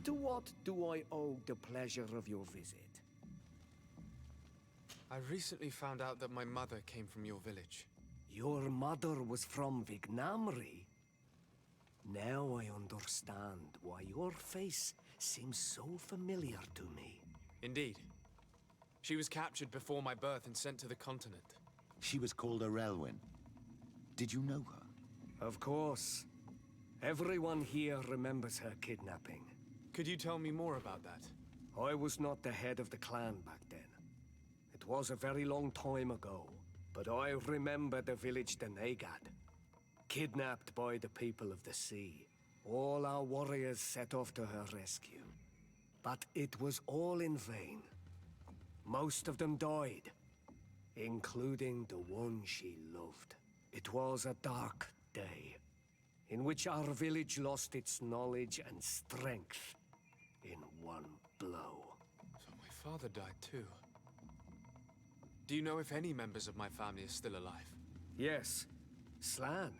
To what do I owe the pleasure of your visit? I recently found out that my mother came from your village. Your mother was from Vignamri? Now I understand why your face seems so familiar to me. Indeed. She was captured before my birth and sent to the continent. She was called Arelwyn. Did you know her? Of course. Everyone here remembers her kidnapping. Could you tell me more about that? I was not the head of the clan back then. It was a very long time ago, but I remember the village Denegad. Kidnapped by the people of the sea. All our warriors set off to her rescue. But it was all in vain. Most of them died, including the one she loved. It was a dark day, in which our village lost its knowledge and strength in one blow. So my father died too. Do you know if any members of my family are still alive? Yes, Slan,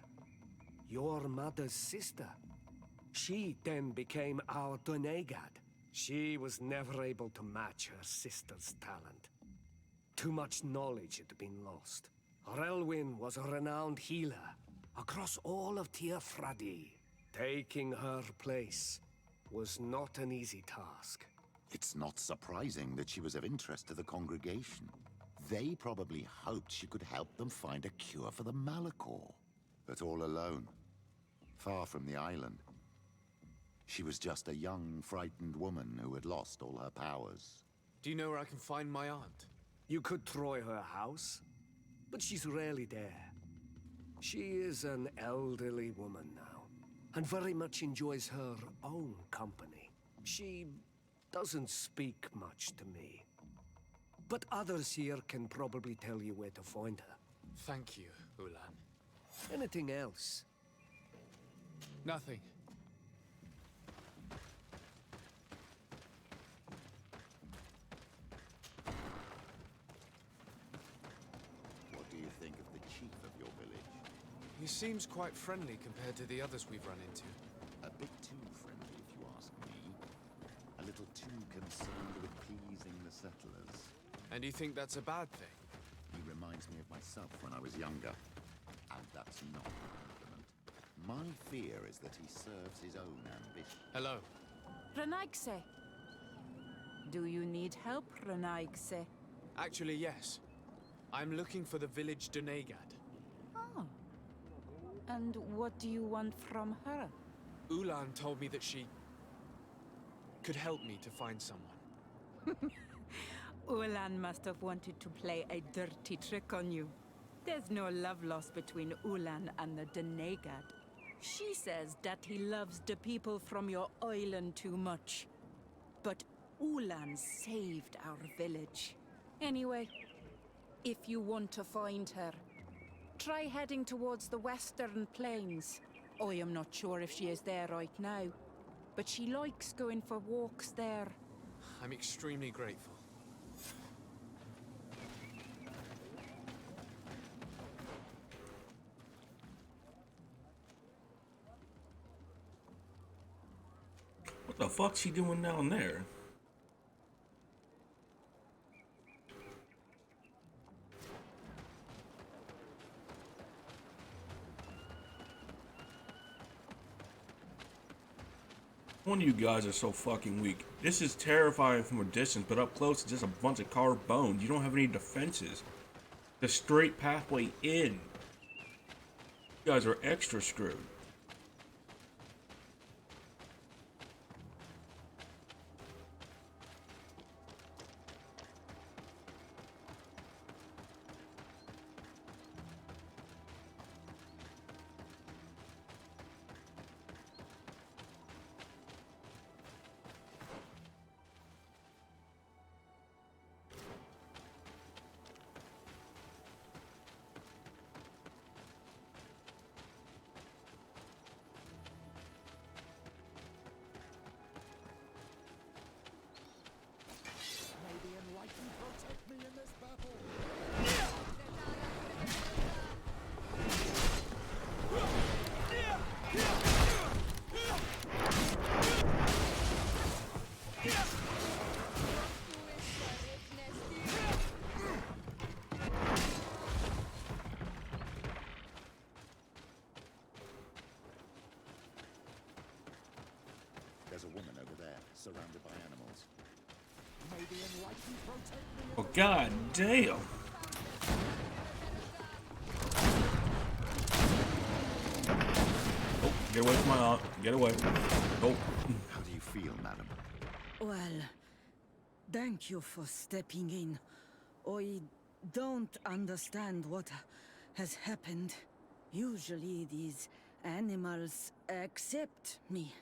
your mother's sister. She then became our Donegad. She was never able to match her sister's talent. Too much knowledge had been lost. Arelwyn was a renowned healer across all of Tiafradi. Taking her place was not an easy task. It's not surprising that she was of interest to the congregation. They probably hoped she could help them find a cure for the Malachor. But all alone, far from the island. She was just a young, frightened woman who had lost all her powers. Do you know where I can find my aunt? You could try her house, but she's rarely there. She is an elderly woman now, and very much enjoys her own company. She doesn't speak much to me, but others here can probably tell you where to find her. Thank you, Ulan. Anything else? Nothing. What do you think of the chief of your village? He seems quite friendly compared to the others we've run into. A bit too friendly, if you ask me. A little too concerned with pleasing the settlers. And you think that's a bad thing? He reminds me of myself when I was younger. And that's not a compliment. My fear is that he serves his own ambition. Hello. Renaigse. Do you need help, Renaigse? Actually, yes. I'm looking for the village Donegad. Oh. And what do you want from her? Ulan told me that she could help me to find someone. Ulan must have wanted to play a dirty trick on you. There's no love lost between Ulan and the Denegad. She says that he loves the people from your island too much. But Ulan saved our village. Anyway, if you want to find her, try heading towards the western plains. I am not sure if she is there right now, but she likes going for walks there. I'm extremely grateful. What the fuck's she doing down there? One of you guys are so fucking weak. This is terrifying from a distance, but up close it's just a bunch of carved bones. You don't have any defenses. The straight pathway in. You guys are extra screwed. There's a woman over there, surrounded by animals. Oh, god damn. Oh, get away from my aunt. Get away. Oh. How do you feel, madam? Well, thank you for stepping in. I don't understand what has happened. Usually these animals accept me.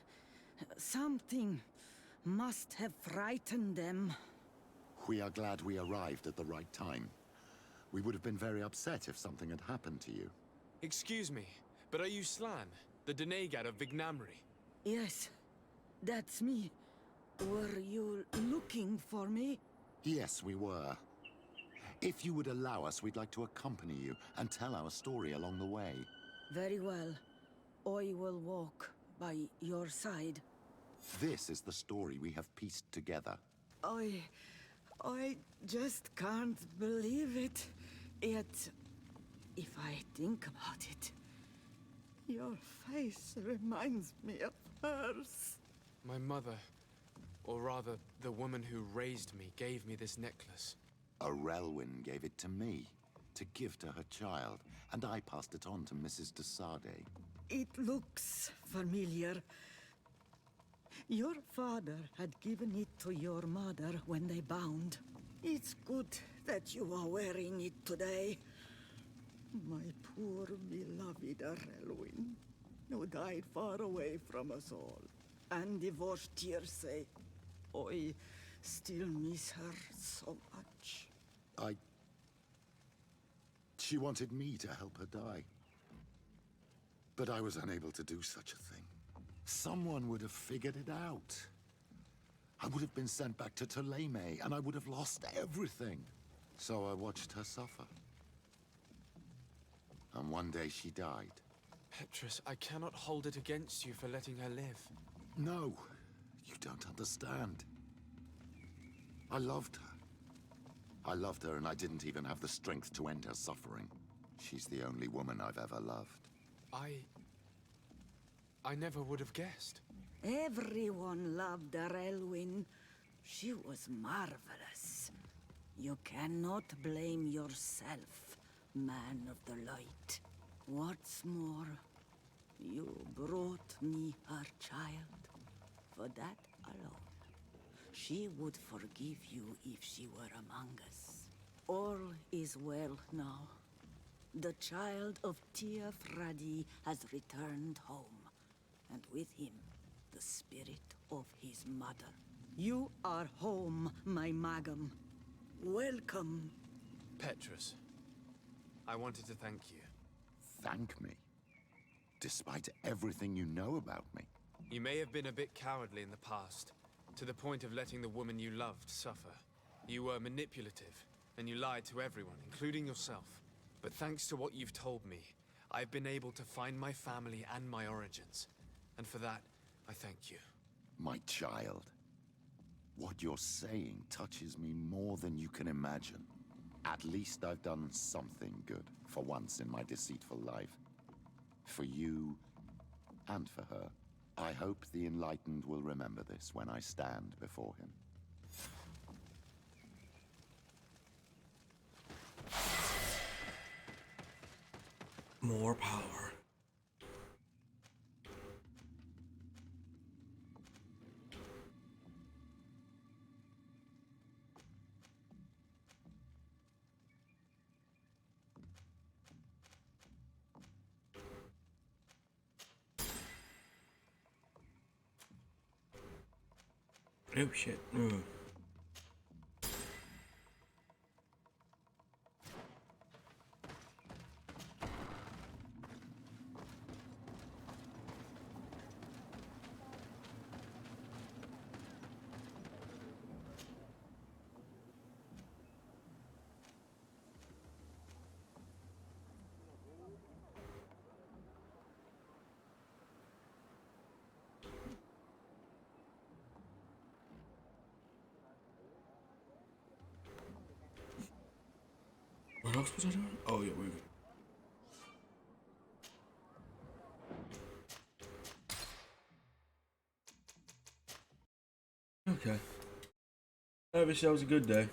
Something must have frightened them. We are glad we arrived at the right time. We would have been very upset if something had happened to you. Excuse me, but are you Slan, the Denegad of Vignamri? Yes, that's me. Were you looking for me? Yes, we were. If you would allow us, we'd like to accompany you and tell our story along the way. Very well. I will walk by your side. This is the story we have pieced together. I just can't believe it. Yet, if I think about it, your face reminds me of hers. My mother, or rather, the woman who raised me, gave me this necklace. Relwyn gave it to me, to give to her child, and I passed it on to Mrs. de Sade. It looks familiar. Your father had given it to your mother when they bound. It's good that you are wearing it today. My poor beloved Relwyn, who died far away from us all, and divorced Tirce. I still miss her so much. She wanted me to help her die. But I was unable to do such a thing. Someone would have figured it out. I would have been sent back to Ptolemy, and I would have lost everything. So I watched her suffer. And one day she died. Petrus, I cannot hold it against you for letting her live. No, you don't understand. I loved her. I loved her, and I didn't even have the strength to end her suffering. She's the only woman I've ever loved. I never would have guessed. Everyone loved Relwyn. She was marvelous. You cannot blame yourself, man of the light. What's more, you brought me her child. For that alone, She would forgive you if she were among us. All is well now. The child of Tia Fradi has returned home, and with him, the spirit of his mother. You are home, my Magum. Welcome. Petrus, I wanted to thank you. Thank me? Despite everything you know about me? You may have been a bit cowardly in the past, to the point of letting the woman you loved suffer. You were manipulative, and you lied to everyone, including yourself. But thanks to what you've told me, I've been able to find my family and my origins. And for that, I thank you. My child. What you're saying touches me more than you can imagine. At least I've done something good, for once in my deceitful life. For you, and for her. I hope the Enlightened will remember this when I stand before him. More power. Oh shit. What else was I doing? Oh yeah, we're good. Okay. Obviously that was a good day.